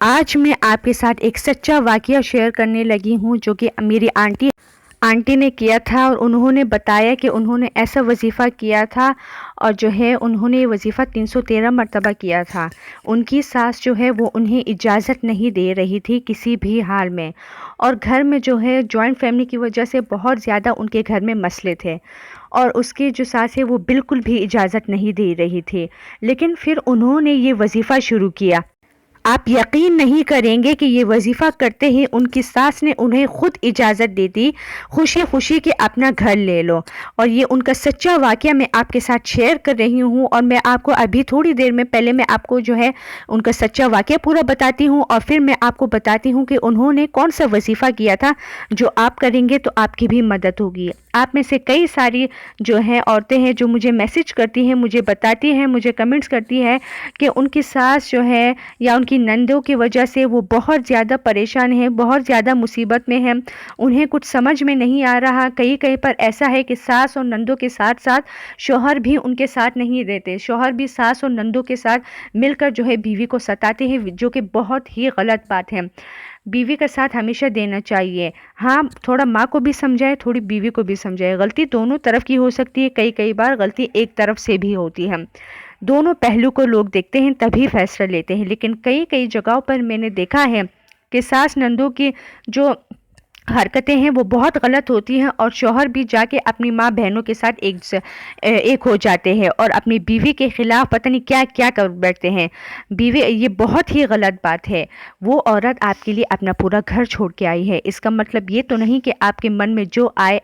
آج میں آپ کے ساتھ ایک سچا واقعہ شیئر کرنے لگی ہوں جو کہ میری آنٹی نے کیا تھا، اور انہوں نے بتایا کہ انہوں نے ایسا وظیفہ کیا تھا، اور جو ہے انہوں نے یہ وظیفہ 313 مرتبہ کیا تھا۔ ان کی ساس جو ہے وہ انہیں اجازت نہیں دے رہی تھی کسی بھی حال میں، اور گھر میں جو ہے جوائنٹ فیملی کی وجہ سے بہت زیادہ ان کے گھر میں مسئلے تھے، اور اس کی جو ساس ہے وہ بالکل بھی اجازت نہیں دے رہی تھی۔ لیکن پھر انہوں نے یہ وظیفہ شروع کیا۔ آپ یقین نہیں کریں گے کہ یہ وظیفہ کرتے ہی ان کی ساس نے انہیں خود اجازت دے دی، خوشی خوشی کہ اپنا گھر لے لو۔ اور یہ ان کا سچا واقعہ میں آپ کے ساتھ شیئر کر رہی ہوں، اور میں آپ کو ابھی تھوڑی دیر میں پہلے میں آپ کو جو ہے ان کا سچا واقعہ پورا بتاتی ہوں، اور پھر میں آپ کو بتاتی ہوں کہ انہوں نے کون سا وظیفہ کیا تھا جو آپ کریں گے تو آپ کی بھی مدد ہوگی۔ آپ میں سے کئی ساری جو ہیں عورتیں ہیں جو مجھے میسج کرتی ہیں، مجھے بتاتی ہیں، مجھے کمنٹس کرتی ہے کہ ان کی ساس جو ہے یا ان کی نندوں کی وجہ سے وہ بہت زیادہ پریشان ہیں، بہت زیادہ مصیبت میں ہیں، انہیں کچھ سمجھ میں نہیں آ رہا۔ کئی پر ایسا ہے کہ ساس اور نندوں کے ساتھ ساتھ شوہر بھی ان کے ساتھ نہیں رہتے، شوہر بھی ساس اور نندوں کے ساتھ مل کر جو ہے بیوی کو ستاتے ہیں، جو کہ بہت ہی غلط بات ہے۔ بیوی کا ساتھ ہمیشہ دینا چاہیے، ہاں تھوڑا ماں کو بھی سمجھائے، تھوڑی بیوی کو بھی سمجھائے۔ غلطی دونوں طرف کی ہو سکتی ہے، کئی بار غلطی ایک طرف سے بھی ہوتی ہے۔ دونوں پہلو کو لوگ دیکھتے ہیں تبھی فیصلہ لیتے ہیں، لیکن کئی جگہوں پر میں نے دیکھا ہے کہ ساس نندوں کی جو حرکتیں ہیں وہ بہت غلط ہوتی ہیں، اور شوہر بھی جا کے اپنی ماں بہنوں کے ساتھ ایک ہو جاتے ہیں اور اپنی بیوی کے خلاف پتہ نہیں کیا کیا کر بیٹھتے ہیں۔ بیوی، یہ بہت ہی غلط بات ہے۔ وہ عورت آپ کے لیے اپنا پورا گھر چھوڑ کے آئی ہے، اس کا مطلب یہ تو نہیں کہ آپ کے من میں جو آئے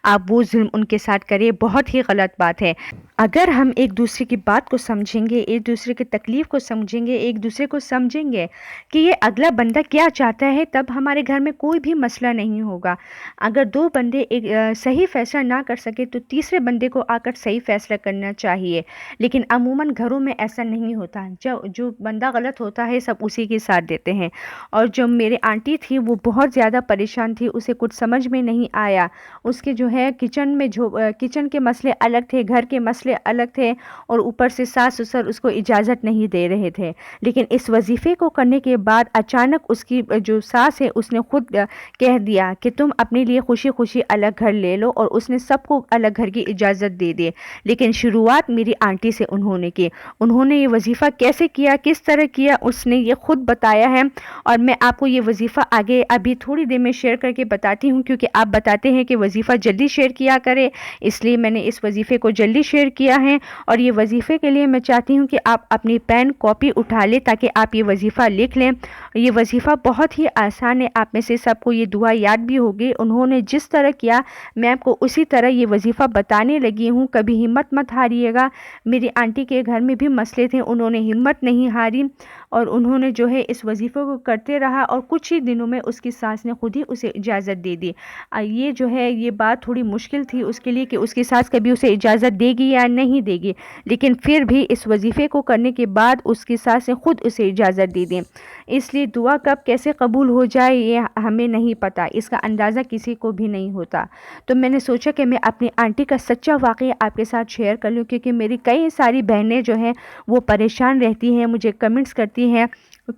آپ وہ ظلم ان کے ساتھ کریں، بہت ہی غلط بات ہے۔ اگر ہم ایک دوسرے کی بات کو سمجھیں گے، ایک دوسرے کی تکلیف کو سمجھیں گے، ایک دوسرے کو سمجھیں گے کہ یہ اگلا بندہ کیا چاہتا ہے، تب ہمارے گھر میں کوئی بھی مسئلہ نہیں ہوگا۔ اگر دو بندے ایک صحیح فیصلہ نہ کر سکے تو تیسرے بندے کو آ کر صحیح فیصلہ کرنا چاہیے، لیکن عموماً گھروں میں ایسا نہیں ہوتا۔ جو بندہ غلط ہوتا ہے سب اسی کے ساتھ دیتے ہیں۔ اور جو میرے آنٹی تھی وہ بہت زیادہ پریشان تھی، اسے کچھ سمجھ میں نہیں آیا۔ اس کے جو ہے کچن کے مسئلے الگ تھے، گھر کے مسئلے الگ تھے، اور اوپر سے ساس سسر اس کو اجازت نہیں دے رہے تھے۔ لیکن اس وظیفے کو کرنے کے بعد اچانک اس کی جو ساس ہے اس نے خود کہہ دیا کہ تم اپنے لیے خوشی خوشی الگ گھر لے لو، اور اس نے سب کو الگ گھر کی اجازت دے دی۔ لیکن شروعات میری آنٹی سے انہوں نے کی۔ انہوں نے یہ وظیفہ کیسے کیا، کس طرح کیا، اس نے یہ خود بتایا ہے، اور میں آپ کو یہ وظیفہ آگے ابھی تھوڑی دیر میں شیئر کر کے بتاتی ہوں، کیونکہ آپ بتاتے ہیں کہ وظیفہ جلدی شیئر کیا کرے، اس لیے میں نے اس وظیفے کو جلدی شیئر کیا ہے۔ اور یہ وظیفے کے لیے میں چاہتی ہوں کہ آپ اپنی پین کاپی اٹھا لیں تاکہ آپ یہ وظیفہ لکھ لیں۔ یہ وظیفہ بہت ہی آسان ہے، آپ میں سے سب کو یہ دعا یاد بھی ہوگی۔ انہوں نے جس طرح کیا میں آپ کو اسی طرح یہ وظیفہ بتانے لگی ہوں، کبھی ہمت مت ہاریے گا۔ میری آنٹی کے گھر میں بھی مسئلے تھے، انہوں نے ہمت نہیں ہاری، اور انہوں نے جو ہے اس وظیفے کو کرتے رہا، اور کچھ ہی دنوں میں اس کی ساس نے خود ہی اسے اجازت دے دی۔ یہ جو ہے یہ بات تھوڑی مشکل تھی اس کے لیے کہ اس کی ساس کبھی اسے اجازت دے گی یا نہیں دے گی، لیکن پھر بھی اس وظیفے کو کرنے کے بعد اس کی ساس نے خود اسے اجازت دے دی۔ اس لیے دعا کب کیسے قبول ہو جائے یہ ہمیں نہیں پتہ، اس کا اندازہ کسی کو بھی نہیں ہوتا۔ تو میں نے سوچا کہ میں اپنی آنٹی کا سچا واقعہ آپ کے ساتھ شیئر کر لوں، کیونکہ میری کئی ساری بہنیں جو ہیں وہ پریشان رہتی ہیں، مجھے کمنٹس کرتی ہیں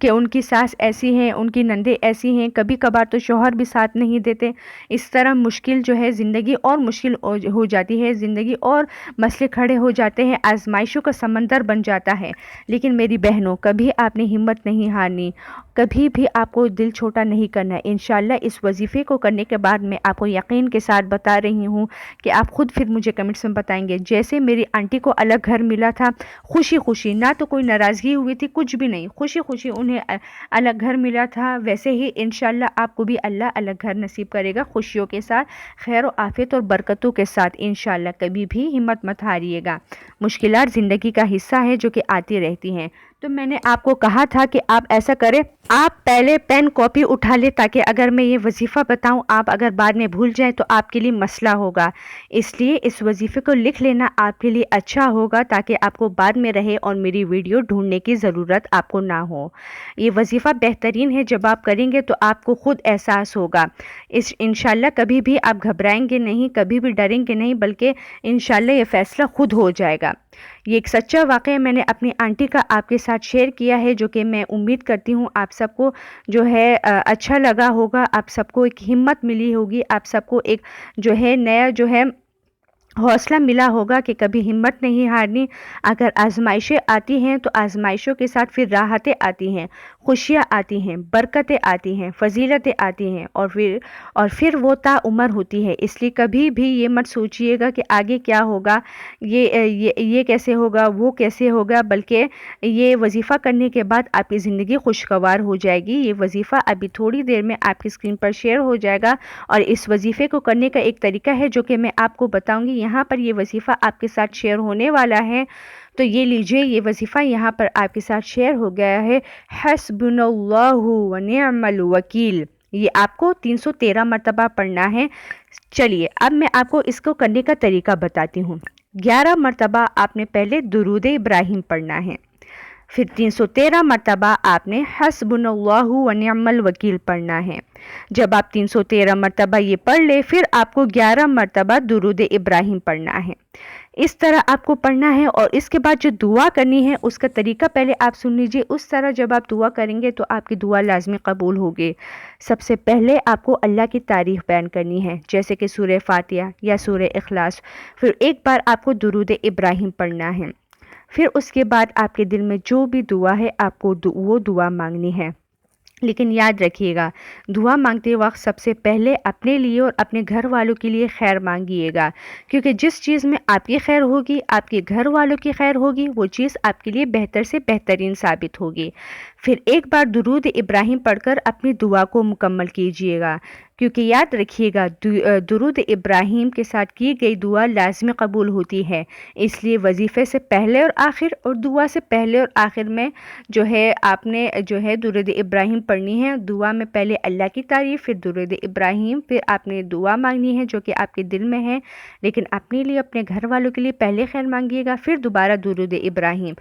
کہ ان کی ساس ایسی ہیں، ان کی نندیں ایسی ہیں، کبھی کبھار تو شوہر بھی ساتھ نہیں دیتے۔ اس طرح مشکل جو ہے زندگی اور مشکل ہو جاتی ہے، زندگی اور مسئلے کھڑے ہو جاتے ہیں، آزمائشوں کا سمندر بن جاتا ہے۔ لیکن میری بہنوں، کبھی آپ نے ہمت نہیں ہارنی، کبھی بھی آپ کو دل چھوٹا نہیں کرنا۔ انشاءاللہ اس وظیفے کو کرنے کے بعد میں آپ کو یقین کے ساتھ بتا رہی ہوں کہ آپ خود پھر مجھے کمنٹس میں بتائیں گے، جیسے میری آنٹی کو الگ گھر ملا تھا خوشی خوشی، نہ تو کوئی ناراضگی ہوئی تھی، کچھ بھی نہیں، خوشی خوشی انہیں الگ گھر ملا تھا، ویسے ہی انشاءاللہ آپ کو بھی اللہ الگ گھر نصیب کرے گا، خوشیوں کے ساتھ، خیر و عافیت اور برکتوں کے ساتھ انشاءاللہ۔ کبھی بھی ہمت مت ہاریے گا، مشکلات زندگی کا حصہ ہے جو کہ آتی رہتی ہیں۔ تو میں نے آپ کو کہا تھا کہ آپ ایسا کریں، آپ پہلے پین کاپی اٹھا لیں تاکہ اگر میں یہ وظیفہ بتاؤں آپ اگر بعد میں بھول جائیں تو آپ کے لیے مسئلہ ہوگا، اس لیے اس وظیفے کو لکھ لینا آپ کے لیے اچھا ہوگا تاکہ آپ کو بعد میں رہے اور میری ویڈیو ڈھونڈنے کی ضرورت آپ کو نہ ہو۔ یہ وظیفہ بہترین ہے، جب آپ کریں گے تو آپ کو خود احساس ہوگا۔ انشاءاللہ کبھی بھی آپ گھبرائیں گے نہیں، کبھی بھی ڈریں گے نہیں، بلکہ انشاءاللہ یہ فیصلہ خود ہو جائے گا۔ یہ ایک سچا واقعہ میں نے اپنی آنٹی کا آپ کے ساتھ شیئر کیا ہے، جو کہ میں امید کرتی ہوں آپ سب کو جو ہے اچھا لگا ہوگا، آپ سب کو ایک ہمت ملی ہوگی، آپ سب کو ایک جو ہے نیا جو ہے حوصلہ ملا ہوگا کہ کبھی ہمت نہیں ہارنی۔ اگر آزمائشیں آتی ہیں تو آزمائشوں کے ساتھ پھر راحتیں آتی ہیں، خوشیاں آتی ہیں، برکتیں آتی ہیں، فضیلتیں آتی ہیں، اور پھر وہ تا عمر ہوتی ہے۔ اس لیے کبھی بھی یہ مت سوچئے گا کہ آگے کیا ہوگا، یہ کیسے ہوگا، وہ کیسے ہوگا، بلکہ یہ وظیفہ کرنے کے بعد آپ کی زندگی خوشگوار ہو جائے گی۔ یہ وظیفہ ابھی تھوڑی دیر میں آپ کی اسکرین پر شیئر ہو جائے گا، اور اس وظیفے کو کرنے کا ایک طریقہ ہے جو کہ میں آپ کو بتاؤں گی۔ یہاں پر یہ وظیفہ آپ کے ساتھ شیئر ہونے والا ہے، تو یہ لیجئے، یہ وظیفہ یہاں پر آپ کے ساتھ شیئر ہو گیا ہے۔ حسبنا اللہ و نعم الوکیل، یہ آپ کو 313 مرتبہ پڑھنا ہے۔ چلیے اب میں آپ کو اس کو کرنے کا طریقہ بتاتی ہوں۔ 11 مرتبہ آپ نے پہلے درود ابراہیم پڑھنا ہے، پھر 313 مرتبہ آپ نے حسبنا اللہ و نعم الوکیل پڑھنا ہے۔ جب آپ 313 مرتبہ یہ پڑھ لے، پھر آپ کو 11 مرتبہ درود ابراہیم پڑھنا ہے۔ اس طرح آپ کو پڑھنا ہے، اور اس کے بعد جو دعا کرنی ہے اس کا طریقہ پہلے آپ سن لیجئے۔ اس طرح جب آپ دعا کریں گے تو آپ کی دعا لازمی قبول ہوگی۔ سب سے پہلے آپ کو اللہ کی تعریف بیان کرنی ہے، جیسے کہ سورہ فاتحہ یا سورہ اخلاص، پھر ایک بار آپ کو درود ابراہیم پڑھنا ہے، پھر اس کے بعد آپ کے دل میں جو بھی دعا ہے آپ کو وہ دعا مانگنی ہے۔ لیکن یاد رکھیے گا، دعا مانگتے وقت سب سے پہلے اپنے لیے اور اپنے گھر والوں کے لیے خیر مانگیے گا، کیونکہ جس چیز میں آپ کی خیر ہوگی، آپ کے گھر والوں کی خیر ہوگی، وہ چیز آپ کے لیے بہتر سے بہترین ثابت ہوگی۔ پھر ایک بار درود ابراہیم پڑھ کر اپنی دعا کو مکمل کیجیے گا، کیونکہ یاد رکھیے گا درود ابراہیم کے ساتھ کی گئی دعا لازمی قبول ہوتی ہے۔ اس لیے وظیفے سے پہلے اور آخر اور دعا سے پہلے اور آخر میں جو ہے آپ نے جو ہے درود ابراہیم پڑھنی ہے۔ دعا میں پہلے اللہ کی تعریف، پھر درود ابراہیم، پھر آپ نے دعا مانگنی ہے جو کہ آپ کے دل میں ہے، لیکن اپنے لیے اپنے گھر والوں کے لیے پہلے خیر مانگیے گا، پھر دوبارہ درود ابراہیم۔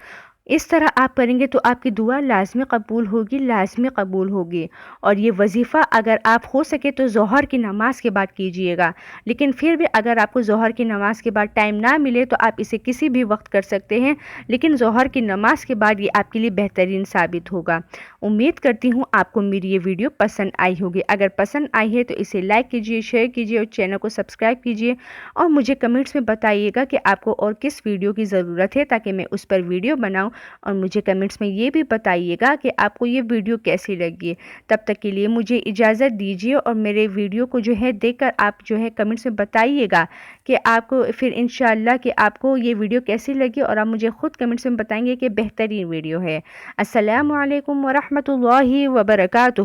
اس طرح آپ کریں گے تو آپ کی دعا لازمی قبول ہوگی، لازمی قبول ہوگی۔ اور یہ وظیفہ اگر آپ ہو سکے تو ظہر کی نماز کے بعد کیجئے گا، لیکن پھر بھی اگر آپ کو ظہر کی نماز کے بعد ٹائم نہ ملے تو آپ اسے کسی بھی وقت کر سکتے ہیں، لیکن ظہر کی نماز کے بعد یہ آپ کے لیے بہترین ثابت ہوگا۔ امید کرتی ہوں آپ کو میری یہ ویڈیو پسند آئی ہوگی۔ اگر پسند آئی ہے تو اسے لائک کیجئے، شیئر کیجئے اور چینل کو سبسکرائب کیجئے، اور مجھے کمنٹس میں بتائیے گا کہ آپ کو اور کس ویڈیو کی ضرورت ہے تاکہ میں اس پر ویڈیو بناؤں، اور مجھے کمنٹس میں یہ بھی بتائیے گا کہ آپ کو یہ ویڈیو کیسی لگی۔ تب تک کے لیے مجھے اجازت دیجیے، اور میرے ویڈیو کو جو ہے دیکھ کر آپ جو ہے کمنٹس میں بتائیے گا کہ آپ کو پھر انشاءاللہ کہ آپ کو یہ ویڈیو کیسی لگی، اور آپ مجھے خود کمنٹس میں بتائیں گے کہ بہترین ویڈیو ہے۔ السلام علیکم ورحمۃ اللہ وبرکاتہ۔